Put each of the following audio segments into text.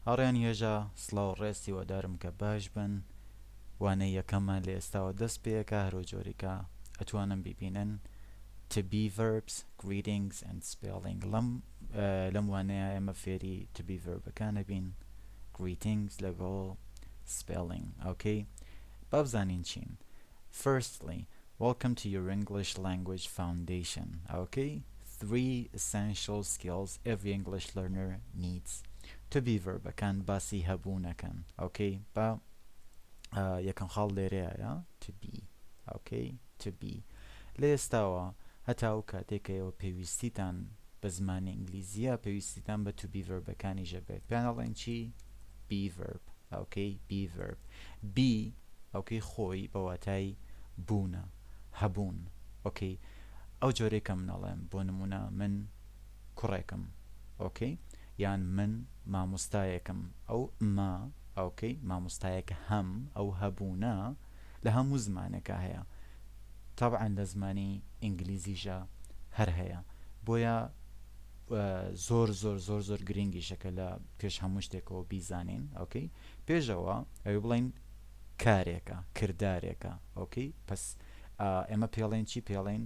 هەڕیان هێژە سڵاو ڕێستی وەدارم کە باش بن وانەی یەکەممان لە ئێستاوە دەست پێیەکە هەرۆ جۆریکە ئەتوانن ببینن to be verbs, greetings and spelling لەم وانەیە ئێمە فێری to be verbەکانە بین greetings لەگەڵ spelling okay بابزانین چین firstly welcome to your English language foundation okay 3 essential skills every English learner needs to be verbەکان باسی هەبوونەکەن okay با یەکەم خاڵ لێرەیە to be okay to be لە ئێستاوە هەتا ئەو کاتێکەوە پێویستیتان بە زمانی ئینگلیزیە پێویستیتان بە to be verbەکانی ژەبێت پێناڵێن چی be verb okay be verb be okay خۆی بە واتای بوونە هەبوون okay ئەو جۆرەی کە منەڵێم بۆ نمونە من کوڕێکم okay یان من مامۆستایەکم ئەو ما okay مامۆستایەکە هەم ئەو هەبوونە لە هەموو زمانێکە هەیە طبعا لە زمانی ئینگلیزیژە هەر هەیە بۆیە زۆر زۆر زۆر زۆر گرنگیشەکە لە پێش هەموو شتێکەوە بیزانین ئۆکەی پێشەوە ئەوێ بڵین کارێکە کردارێکە ئۆکەی پس ئێمە پێڵێن چی پێڵێن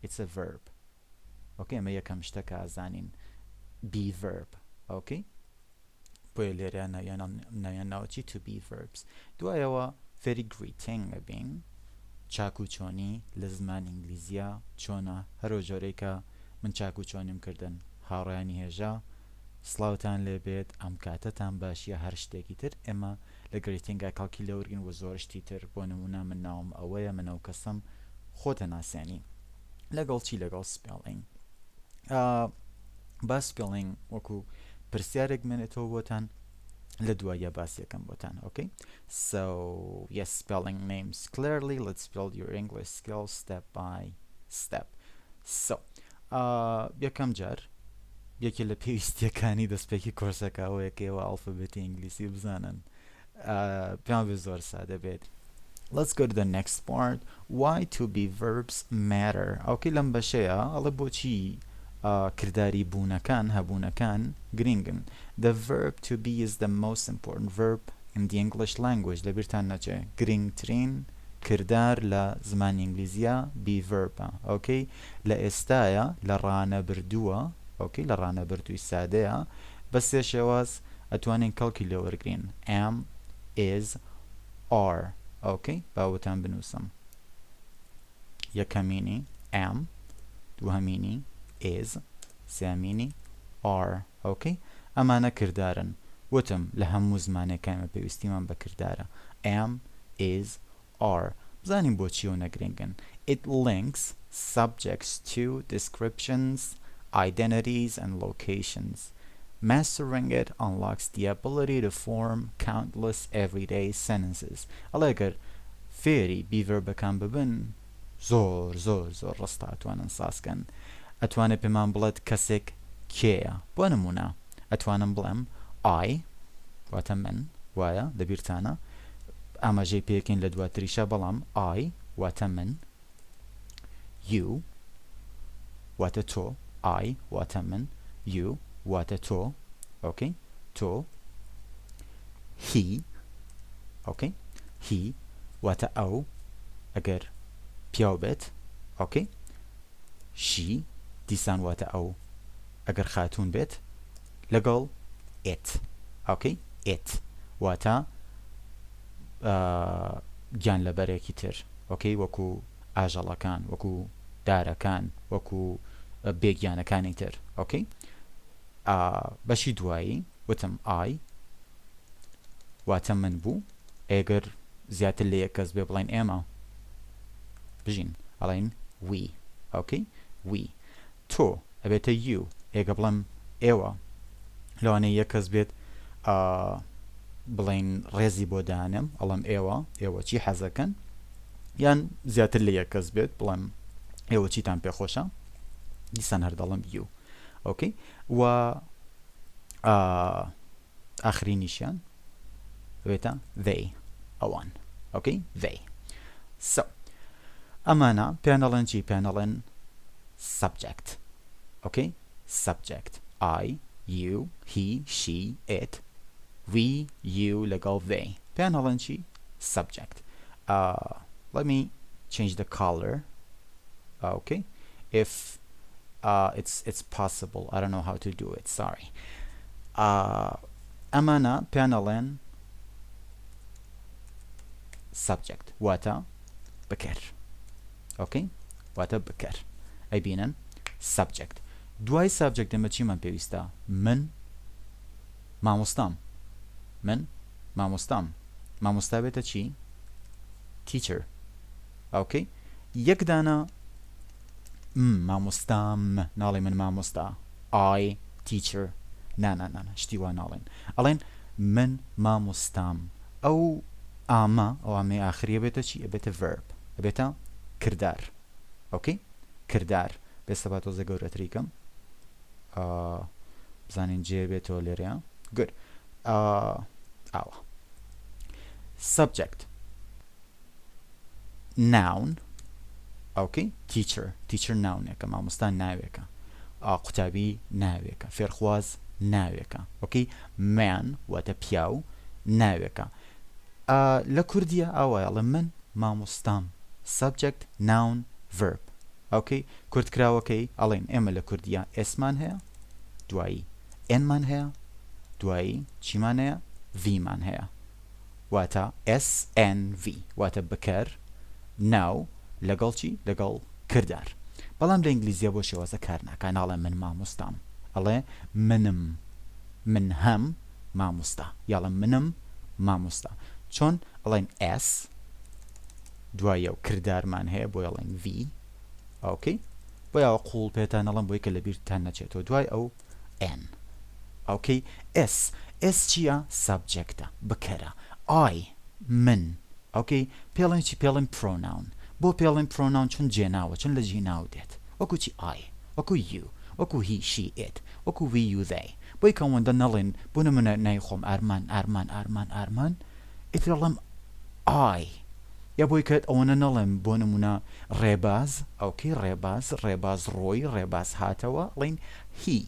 it's a verb ئۆکەی ئەمە یەکەم شتەکە ئازانین be verb ئۆکەی بۆیە لێرە ناویان ناوچی to be verbs دوایەوە فێری greeting ئەبین چاک و چۆنی لە زمان ئینگلیزیە چۆنە هەرۆ جۆرەی کە من چاک و چۆنیم کردن هاوڕێیانی هێژە سڵاوتان لێبێت ئەم کاتەتان باشیە هەر شتێکی تر ئێمە لە گریتینگا کاڵکی لەورگین و زۆر شتی تر بۆ نمونە من ناوم ئەوەیە من ئەو کەسم خۆتە ناسیانی لەگەڵ چی لەگەڵ سپێڵینگ با سپێڵینگ وەکو پرسیارێک منێتەوە بۆتان لە دوایە باسیەکەم بۆتان okay so yes spelling names clearly let's build your English skills step by step so یەکەم جار یەکێ لە پێویستیەکانی دەستپێکی کۆرسەکەەوەیەکەوە ئەڵفەبێتی ئینگلیسی بزانن پێم بێ زۆر سادە بێت let's go to the next part why to be verbs matter okay لەم بەشەیە ئەڵێ بۆچی کردداری بوونەکان هەبوونەکان گرنگن the verb to be is the most important verb in the English language لەبیرتان نەچێ گرنگترین کردار لە زمانی ئینگلیزیە be verb okay لە ئێستایە لە ڕانەبردووە okay لە ڕانەبردووی سادەیە بە سێ شێواز ئەتوانین کەڵکی لێوەرگرین am is are okay باوەتان بنووسم یەکەمینی am دووهەمینی is سێمینی are okay ئەمانە کردارن وتم لە هەموو زمانێکەمە پێویستیمان بە کردارە am is are بزانین بۆ چی و نەگرنگن it links subjects to descriptions identities and locations mastering it unlocks the ability to form countless everyday sentences ئەڵێگەر فێری be verbەکان ببن زۆر زۆر زۆر ڕستە ئەتوانن سازکەن ئەتوانێت پێمان بڵێت کەسێک کێیە بۆ نمونە ئەتوانم بڵێم I واتە من وایە دەبیرتانە ئاماژەی پێکەین لە دواتریشە بەڵام I واتە من you واتە تۆ I واتە من you واتە تۆ okay تۆ he okay he واتە ئەو ئەگەر پیاو بێت okay she دیسان واتە ئەو ئەگەر خاتون بێت لەگەڵ it okay it واتە گیان لەبەرێکی تر okay وەکو ئاژەڵەکان وەکو دارەکان وەکو بێگیانەکانی تر okay بەشی دوایی وتم I واتە من بوو ئێگەر زیاتر لە یەک کەس بێ بڵین ئێمە بژین ئەڵین we okay we تۆ ئەبێتە you ئێگە بڵم ئێوە لەوانەیە یەک کەس بێت بڵین ڕێزی بۆ دانم ئەڵم ئێوە چی حەزەکەن یان زیاتر لە یەک کەس بێت بڵم ئێوە چیتان پێخۆشە دیسان هەر دەڵم you okay و ئاخرینیشیان بێتە they ئەوان okay they so ئەمانە پێنەڵێن چی پێنەڵێن subject okay subject I you, he, she, it, we, you لەگەڵ they پێیان هەڵەن چی؟ subject. Let me change the color. Okay, if it's possible. I don't know how to do it, sorry. ئەمانە پێیان هەڵێن subject واتە بکەر. Okay, واتە بکەر ئەیبینن subject. دوای subject ئەمە چیمان پێویستە؟ من مامۆستام. من مامۆستام. مامۆستا بێتە چی؟ teacher. Okay, یەک دانە مامۆستام ناڵێ من مامۆستا. I teacher. نا شتی وان ناڵێن. ئەڵێن من مامۆستام. ئەو ئامە ئەو ئامەی ئاخریە بێتە چی؟ ئەبێتە verb. ئەبێتە کردار. Okay, کردار. بێستە با تۆزە گەورەتریکەم. بزانین جێ بێتەوە لێرەیە. Good. ئاوە. Subject. Noun. Okay, teacher. Teacher nounێکە. مامۆستا ناوێکە. قوتابی ناوێکە. فێرخواز ناوێکە. Okay, man واتە پیاو ناوێکە. لە کوردیە ئاوایە ئەڵێم من مامۆستام. Subject, noun, verb. Okay, کوردکراوەکەی ئەڵێن ئێمە لە کوردیە ئێسمان هەیە، دوایی ئێنمان هەیە، دوایی چیمان هەیە؟ ڤیمان هەیە. واتە SNV واتە بکەر ناو لەگەڵ چی؟ لەگەڵ کردار. بەڵام لە ئینگلیزیە بۆ شێوازە کار ناکە. ناڵێ من مامۆستام. ئەڵێ منم. من هەم مامۆستا. یاڵێ منم مامۆستا. چۆن ئەڵێن S دوایە و کردارمان هەیە بۆ ئەڵێن V. Okay, بۆیەوە قوڵ پێتان ئەڵێم بۆی کە لە بیرتان نەچێتەوە. دوای ئەو N. Okay, S چییە؟ subjectە بکەرە. I من. Okay, پێڵێن چی؟ پێڵێن pronoun. بۆ پێڵێن pronoun چون جێناوە، چون لە جێناو دێت. وەکو چی؟ I، وەکو you، وەکو he, she, it، وەکو we, you, they. بۆی کە ئەوەندە نەڵێن بۆ نمونە نای خۆم ئارمان ئیتر ئەڵێم I. یا بۆی کە ئەوەنە نەڵێم بۆ نمونە ڕێباز. ئەوکەی ڕێباز ڕۆی ڕێباز هاتەوە ئەڵێن he.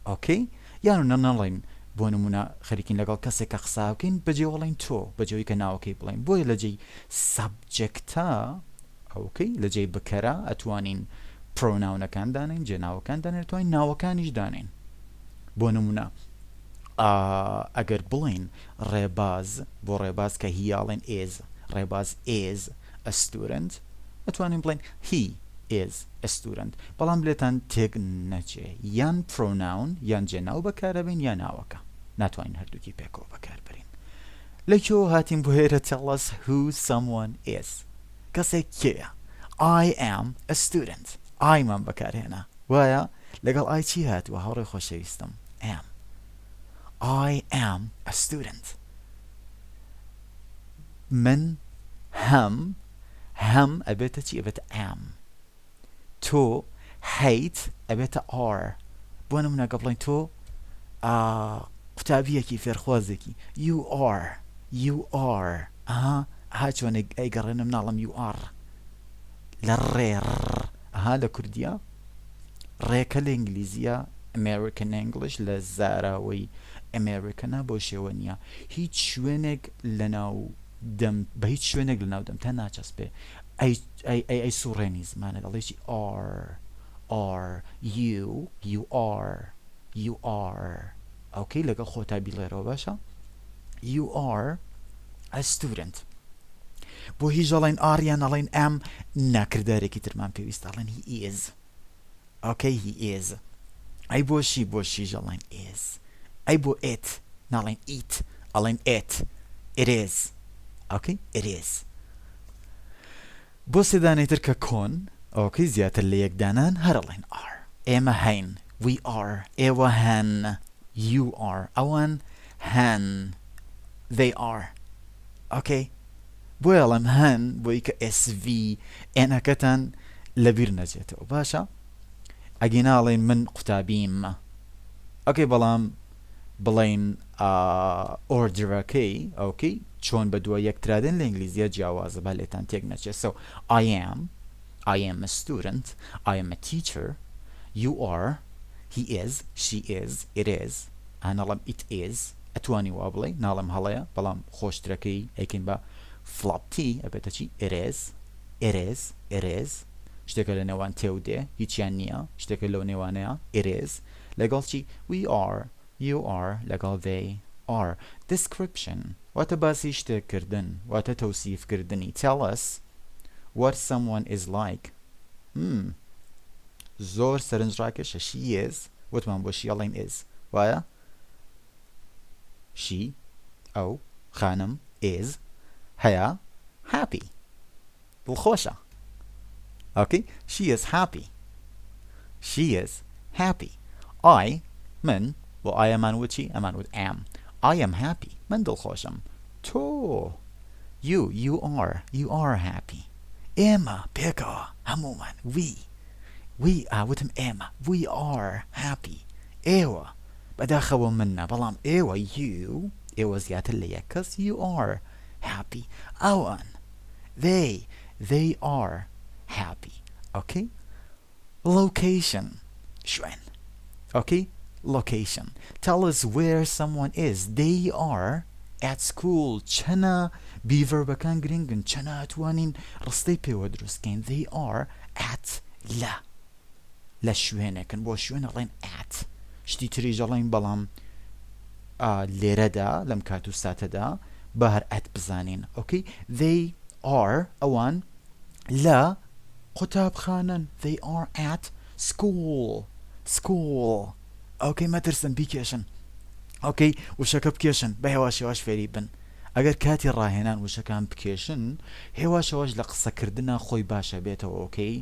ئۆکەی یانە نەڵێن بۆ نمونە خەریکین لەگەڵ کەسێکە قساوکەین بەجێ وەڵێن تۆ بەجێوی کە ناوەکەی بڵێن. بۆیە لە جێی سابجەکتە ئەوکەی لە جێی بکەرە ئەتوانین پرۆناونەکان دانین، جێناوەکان دانین، ئەتوانین ناوەکانیش دانین. بۆ نمونە ئەگەر بڵێن ڕێباز بۆ ڕێباز کە هیاڵێن is. ڕێباز is a student. ئەتوانین بڵێن he is a student. بەڵام لێتان تێک نەچێ یان pronoun یان جێناو بەکارەبین یان ناوەکە. ناتوانین هەردووکی پێکەوە بەکاربرین. لەکوێوە هاتین بۆ هێرە tell us who someone is. کەسێک کێیە؟ I am a student. I مان بەکارهێنا. وایە لەگەڵ I چی هاتووە؟ هاوڕێی خۆشەویستم am. I am a student. من هم ئەبێتە چی؟ ئەبێتە am. تۆ hate ئەبێتە are. بۆ نمونە کە بڵێن تۆ قوتابیەکی فێرخوازێکی you are ئەها چۆنێک ئەیگەڕێنم ناڵم you are لە ڕێڕ لە کوردیە ڕێکە لە ئینگلیزیە American English لە زاراوەی ئەمریکەنە بۆ شێوە نییە. هیچ شوێنێک لەناو دەم بە هیچ شوێنێک لەناو دەم تا ناچەسبێ ئەی سوڕێنی زمانە دەڵێکی are you are ئەوکەی لەگەڵ خۆتا بیڵێرەوە باشە. you are a student. بۆ هیچ ئەڵێن ئاریان ئەڵێن ئەم ناکردارێکی ترمان پێویستە ئەڵێن he is. ئۆکەی he is. ئەی بۆشی ژەڵێن is. ئەی بۆ it ناڵێن eat ئەڵێن it is. ئۆکەی it is. بۆ سێدانەیتر کە کۆن ئۆکەی زیاتر لە یەکدانان هەرەڵێن are. ئێمە هەین we are. ئێوە هەن you are. ئەوان هەن they are. ئۆکەی بۆی ئەڵێم هەن بۆی کە SV ئێنەکەتان لەبیر نەچێتەوە باشە. ئەگەناڵێن من قوتابیم ئۆکەی بەڵام بڵێن ئۆردرەکەی ئۆکەی چۆن بە دووە یەکترادن لە ئینگلیزیە جیاوازە با لێتان تێک نەچێت. so I am a student. I am a teacher. You are. he is she is it is ناڵم it is ئەتوانی وا بڵێ ناڵم هەڵەیە بەڵام خۆشترەکەی ئەیکەین بە فڵاپتی ئەبێتە چی it is it is it is شتێکە لە نێوان تێ و دێ هیچیان نییە شتێکە لەو نێوانەیە it is لەگەڵ چی we are you are لەگەڵ they are description واتە باسی شتێککردن واتە تەوسیفکردنی tell us what someone is like زۆر سەرنجڕاکێشە she is وتمان بۆ شیاڵین is وایە she ئەو خانم is هەیە happy دڵخۆشە okay she is happy she is happy I من بۆ I ئەمان وت چی ئەمان وت am I am happy من دڵخۆشم تۆ you are happy ئێمە پێکەوە هەمومان we وتم ئێمە we are happy ئێوە بەداخەوە منە بەڵام ئێوە ئێوە زیاتر لە یەک کەس you are happy ئەوان they are happy okay location شوێن okay location tell us where someone is they are at school چەنە بیڤەربەکان گرنگن چەنە ئەتوانین ڕستەی پێوە دروستکەین they are at لە شوێنێکن بۆ شوێن ئەڵێن at شتی تریژ ئەڵێن بەڵام لێرەدا لەم کات و ساتەدا بە هەر at بزانین okay they are ئەوان لە قوتابخانەن they are at school okay مەترسن بیکێشن okay وشەکە بکێشن بە هێواشێواش فێری بن ئەگەر کاتی ڕاهێنان وشەکان بکێشن هێواشەواش لە قسەکردنە خۆی باشە بێتەوە okay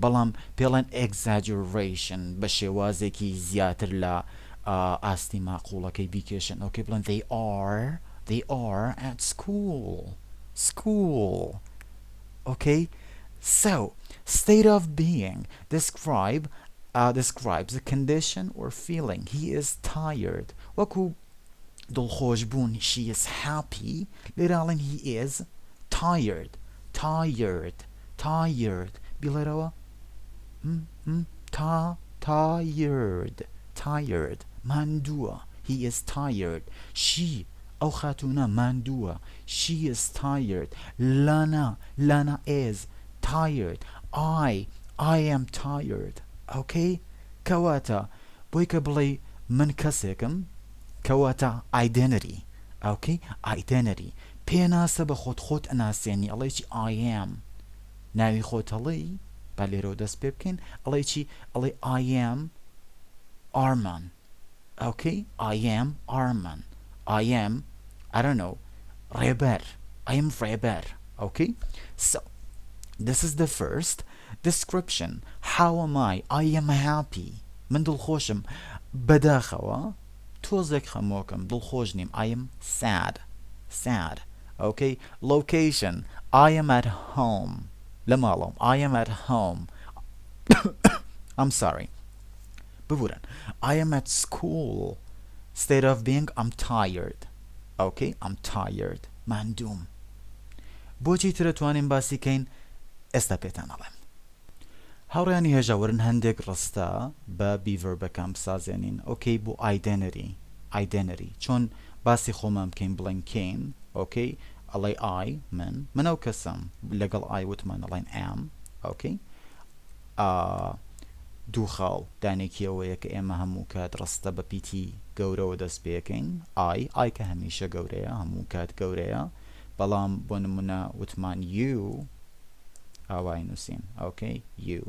بەڵام پێڵێن exaggeration بە شێوازێکی زیاتر لە ئاستی ماقوڵەکەی بیکێشن okay بڵێن they are at school okay so state of being describes a condition or feeling he is tired وەکو دڵخۆش بوون she is happy لێراڵێن he is tired بیڵێرەوە tired ماندووە he is tired she ئەو خاتوونە ماندووە she is tired Lana is tired I am tired okay کەواتە بۆی کە بڵێ من کەسێکم کەواتە identity okay identity پێناسە بە خۆت ئەناسێنی ئەڵێ چی I am ناوی خۆت هەڵێی با لێرەوە دەست پێ بکەین ئەڵێ چی ئەڵێ I am Arman okay I am Arman I am I don't know Reber I am Reber okay so this is the first description how am I am happy من دڵخۆشم بەداخەوە تۆزێک خەمۆکم دڵخۆش نیم I am sad okay location I am at home لە ماڵم I am at home I'm sorry ببورن I am at school state of being I'm tired okay I'm tired ماندوم بۆچی ترە توانین باسی کەین ئێستا پێتان ئەڵێم هاوڕێیانی هێژاوەرن هەندێک ڕستە بە بیڤەربەکان بسازێنین okay بۆ identity چۆن باسی خۆمان بکەین بڵێن کەین okay ئەڵێ I من ئەو کەسم لەگەڵ I وتمان ئەڵێن am okay دوو خاڵ دانێکی ئەوەیە کە ئێمە هەموو کات ڕستە بە پیتی گەورەوە دەست پێکەین I کە هەمیشە گەورەیە هەموو کات گەورەیە بەڵام بۆ نمونە وتمان you ئاوای نووسین okay you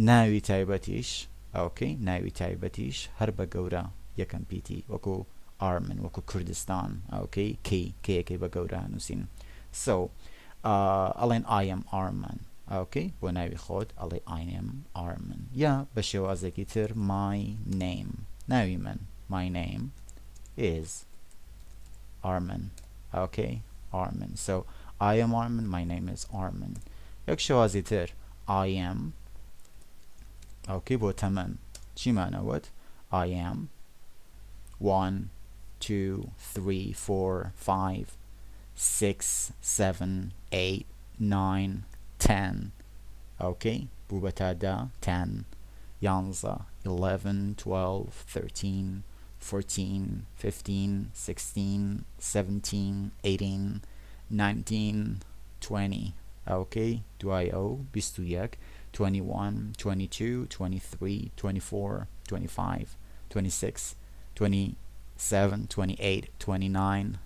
ناوی تایبەتیش okay ناوی تایبەتیش هەر بە گەورە یەکەم پیتی وەکو Arman وەکو کوردستان okay کەیەکەی بە گەورە نووسین so ئەڵێن I am Arman okay بۆ ناوی خۆت ئەڵێ I am Arman یا بە شێوازێکی تر my name ناوی من my name is Arman okay Arman so I am Arman my name is Arman یەک شێوازی تر I am okay بۆ تەمەن چی مانەوت I am 1 2 3 4 5 6 7 8 9 10 okay بوو بە تا 10 11 12 13 14 15 16 17 18 19 20 okay دوای ئەو 21 21 22 23 24 25 26 27 28 29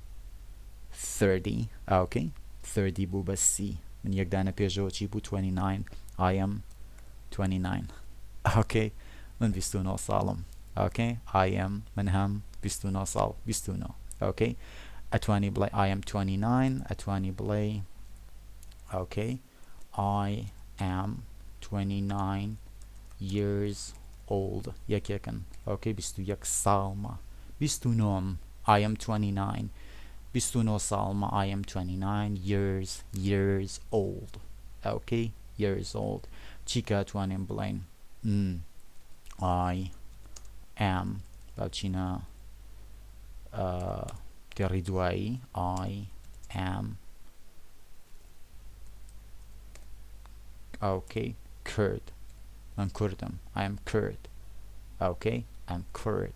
30 okay 30 بوو بە C من یەکدانە پێشەوە چی بوو 29 I am 29 okay من 29 ساڵم okay I am من هەم 29 ساڵ 29 okay ئەتوانی بڵێ I am 29 ئەتوانی بڵێ okay I am 29 years old یەکێکن okay 21 ساڵمە 29 I am 29 29 ساڵمە I am 29 years old okay years old چیکە ئەتوانین بڵێن I am باوچینە تێڕی دوایی I am okay Kurd من کوردم I am Kurd okay I'm Kurd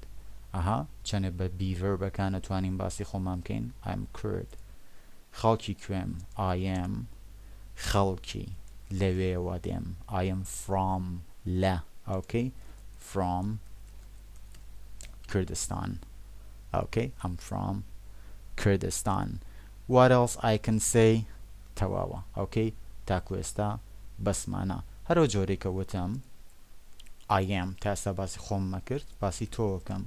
ئەها چەنە بە be verbەکان ئەتوانین باسی خۆمان بکەین I am Kurd خەڵکی کوێم I am خەڵکی لەوێوە دێم I am from لە okay from Kurdistan okay I'm from Kurdistan what else I can say تەواوە okay تاکو ئێستا بەسمانە هەرو جۆرێک کە وتم I am تا ئێستا باسی خۆم مەکرد باسی تۆکەم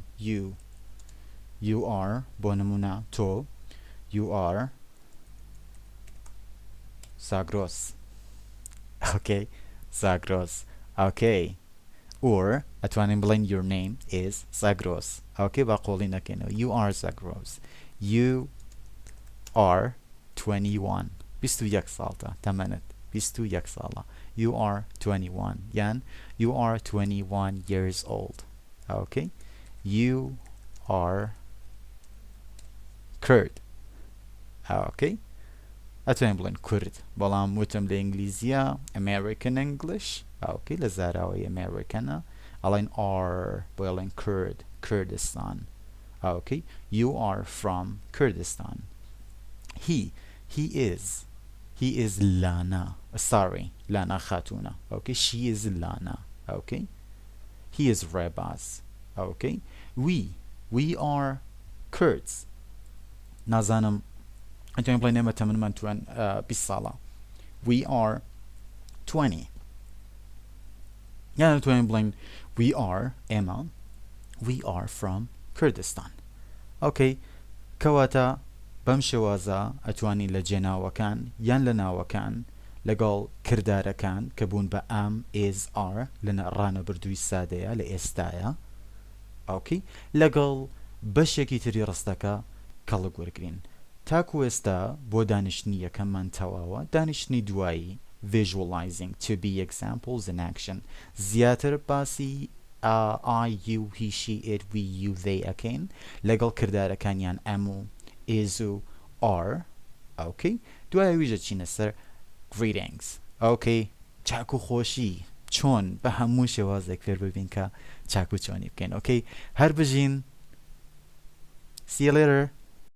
you are بۆ نمونە تۆ you are Zagros okay Zagros okay or ئەتوانین بڵێن your name is Zagros okay با قۆڵی نەکەینەوە you are Zagros you are 21 21 ساڵتە تەمەنت 21 ساڵە you are 21 یان you are 21 years old okay you are Kurd okay ئەتوانین بڵێن کورد بەڵام وتم لە ئینگلیزیە American English okay لە زاراوەی Americanە ئەڵێن R بڵێن Kurd Kurdistan okay you are from Kurdistan he is Lana sorry Lana Khatuna okay she is Lana okay he is Rebaz okay we are Kurds نازانم ئەتوانین بڵێن ئێمە تەمەنمان 20 ساڵە we are 20 یان ئەتوانین بڵێن we are ئێمە we are from Kurdistan okay کەواتە بەم شێوازە ئەتوانی لە جێناوەکان یان لە ناوەکان لەگەڵ کردارەکان کە بوون بە am is are لە ڕانەبردووی سادەیە لە ئێستایە okay لەگەڵ بەشێکی تری ڕستەکە کەڵک وەرگرین تاکو ئێستا بۆ دانیشتنی یەکەممان تەواوە دانیشتنی دوایی visualizing to be examples in action زیاتر باسی I, you, he, she, it, we, you, they ئەکەین لەگەڵ کردارەکانیان am و is و are okay دوای ویژە چینە سەر greetings okay چاکو خۆشی چۆن بە هەموو شێوازێک فێر ببین کە چاکو چۆنی بکەین okay هەر بژین see you later